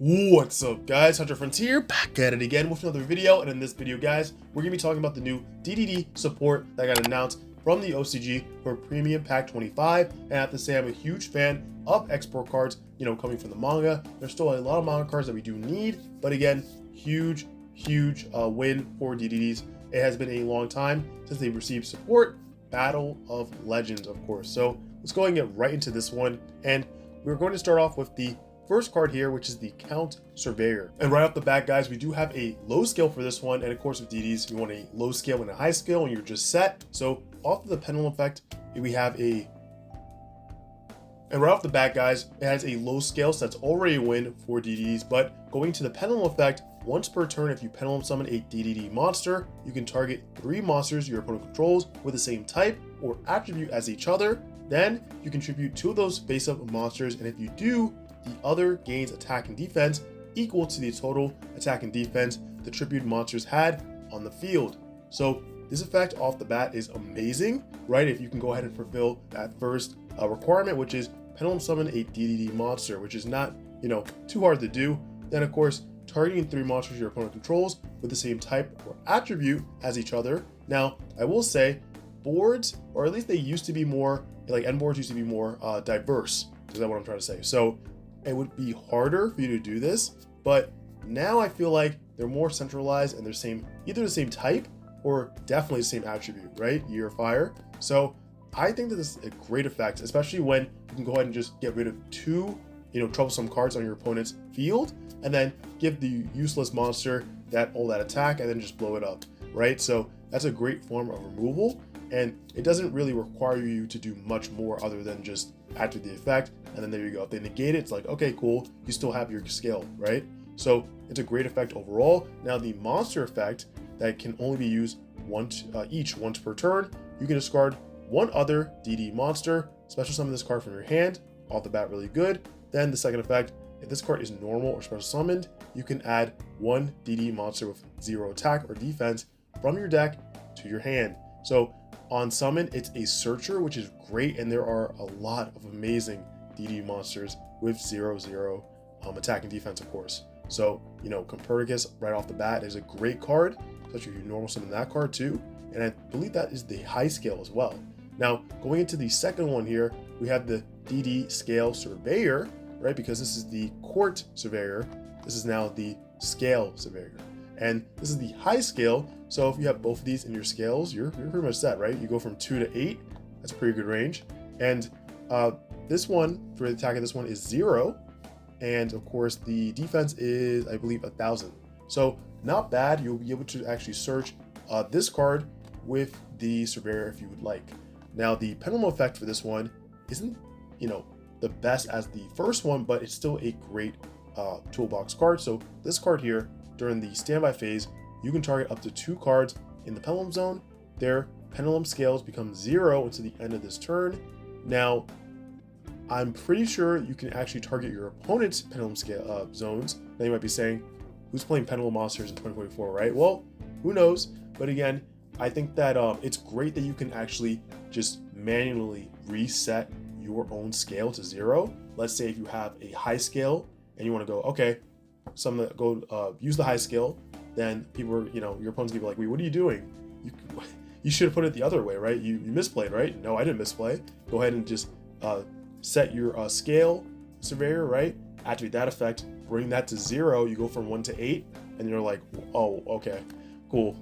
What's up guys, Hunter Friends here, back at it again with another video. And in this video guys, we're going to be talking about the new DDD support that got announced from the OCG for Premium Pack 25. And I have to say I'm a huge fan of export cards, coming from the manga. There's still a lot of manga cards that we do need, but again, huge win for DDDs. It has been a long time since they've received support. Battle of Legends, of course. So let's go and get right into this one. And we're going to start off with the first card here, which is the Count Surveyor. And right off the bat, guys, we do have a low scale for this one. And of course, with DDs, you want a low scale and a high scale, and you're just set. So off of the pendulum effect, we have and right off the bat, guys, it has a low scale, so that's already a win for DDs. But going to the pendulum effect, once per turn, if you pendulum summon a DDD monster, you can target 3 monsters your opponent controls with the same type or attribute as each other. Then you contribute 2 of those face-up monsters, and if you do, the other gains attack and defense equal to the total attack and defense the tributed monsters had on the field. So this effect off the bat is amazing, right? If you can go ahead and fulfill that first requirement, which is pendulum summon a DDD monster, which is not, too hard to do. Then of course, targeting 3 monsters your opponent controls with the same type or attribute as each other. Now, I will say boards, or at least they used to be more, like end boards used to be more diverse. Is that what I'm trying to say? So it would be harder for you to do this, but now I feel like they're more centralized and they're either the same type or definitely the same attribute, right? Year of Fire. So I think that this is a great effect, especially when you can go ahead and just get rid of 2, troublesome cards on your opponent's field, and then give the useless monster all that attack and then just blow it up, right? So that's a great form of removal, and it doesn't really require you to do much more other than just activate the effect, and then there you go. If they negate it, it's like, okay, cool, you still have your scale, right? So it's a great effect overall. Now the monster effect that can only be used once per turn, you can discard 1 other DD monster, special summon this card from your hand, off the bat really good. Then the second effect, if this card is normal or special summoned, you can add 1 DD monster with 0 attack or defense from your deck to your hand. So on summon, it's a searcher, which is great, and there are a lot of amazing DD monsters with 0/0 attack and defense, of course. So, Copernicus right off the bat is a great card, especially if you normal summon that card too. And I believe that is the high scale as well. Now, going into the second one here, we have the DD Scale Surveyor, right? Because this is the Court Surveyor. This is now the Scale Surveyor. And this is the high scale. So if you have both of these in your scales, you're pretty much set, right? You go from 2 to 8. That's a pretty good range. And this one, for the attack of this one, is 0. And of course, the defense is, I believe, 1,000. So not bad. You'll be able to actually search this card with the Surveyor if you would like. Now, the pendulum effect for this one isn't, the best as the first one, but it's still a great toolbox card. So this card here, during the standby phase, you can target up to 2 cards in the pendulum zone. Their pendulum scales become 0 until the end of this turn. Now, I'm pretty sure you can actually target your opponent's pendulum scale zones. Now you might be saying, who's playing pendulum monsters in 2024, right? Well, who knows? But again, I think that it's great that you can actually just manually reset your own scale to 0. Let's say if you have a high scale and you want to go, okay, use the high scale, then people are, your opponent's gonna be like, wait, what are you doing? You should have put it the other way, right? You misplayed, right? No, I didn't misplay. Go ahead and just set your scale surveyor, right? Activate that effect, bring that to 0. You go from 1 to 8, and you're like, oh, okay, cool.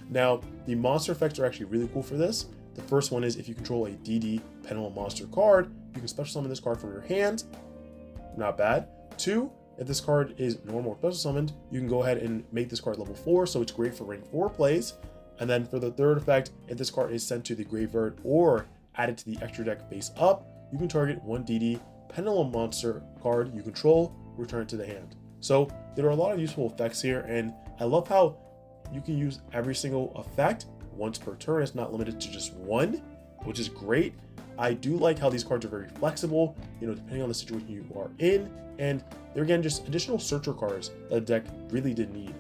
Now, the monster effects are actually really cool for this. The first one is if you control a DD pendulum monster card, you can special summon this card from your hand. Not bad. 2, if this card is normal or special summoned, you can go ahead and make this card level 4, so it's great for rank 4 plays. And then for the third effect, if this card is sent to the graveyard or added to the extra deck face up, you can target 1 DD pendulum monster card you control, return it to the hand. So there are a lot of useful effects here, and I love how you can use every single effect once per turn. It's not limited to just 1, which is great. I do like how these cards are very flexible, depending on the situation you are in, and they're again just additional searcher cards that the deck really did need.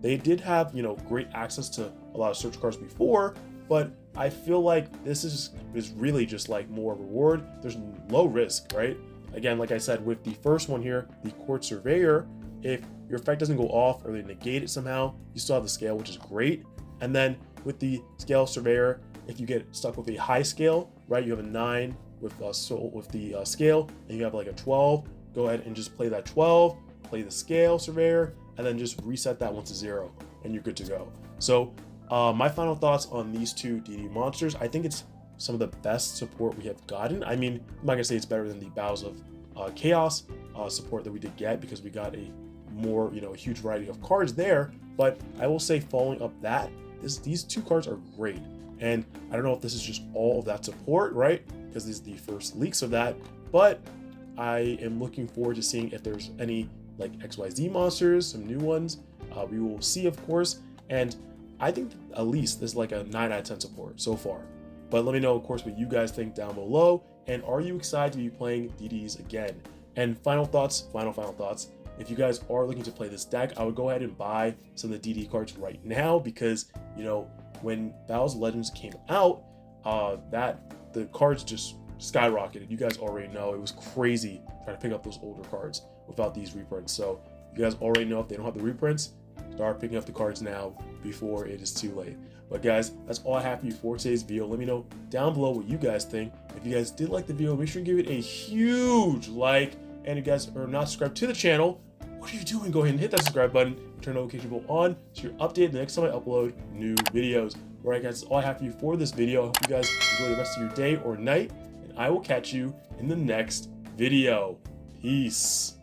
They did have, great access to a lot of search cards before, but I feel like this is really just like more reward. There's low risk, right? again, like I said, with the first one here, the Court Surveyor, if your effect doesn't go off or they negate it somehow, you still have the scale, which is great. And then with the Scale Surveyor, if you get stuck with a high scale, right, you have a 9 with the scale, and you have like a 12, go ahead and just play that 12, play the Scale Surveyor, and then just reset that one to 0, and you're good to go. So my final thoughts on these two DD monsters, I think it's some of the best support we have gotten. I mean, I'm not gonna say it's better than the Bows of Chaos support that we did get, because we got a more, a huge variety of cards there, but I will say, following up that, these two cards are great. And I don't know if this is just all of that support, right? Because this is the first leaks of that, but I am looking forward to seeing if there's any like XYZ monsters, some new ones. We will see, of course. And I think at least this is like a 9 out of 10 support so far. But let me know, of course, what you guys think down below. And are you excited to be playing DDs again? And final thoughts. If you guys are looking to play this deck, I would go ahead and buy some of the DD cards right now, because, when Battles of Legends came out, the cards just skyrocketed. You guys already know it was crazy trying to pick up those older cards without these reprints. So you guys already know, if they don't have the reprints, start picking up the cards now before it is too late. But guys, that's all I have for you for today's video. Let me know down below what you guys think. If you guys did like the video, make sure you give it a huge like. And if you guys are not subscribed to the channel, what are you doing? Go ahead and hit that subscribe button, turn the notification bell on, so you're updated the next time I upload new videos. All right, guys, that's all I have for you for this video. I hope you guys enjoy the rest of your day or night, and I will catch you in the next video. Peace.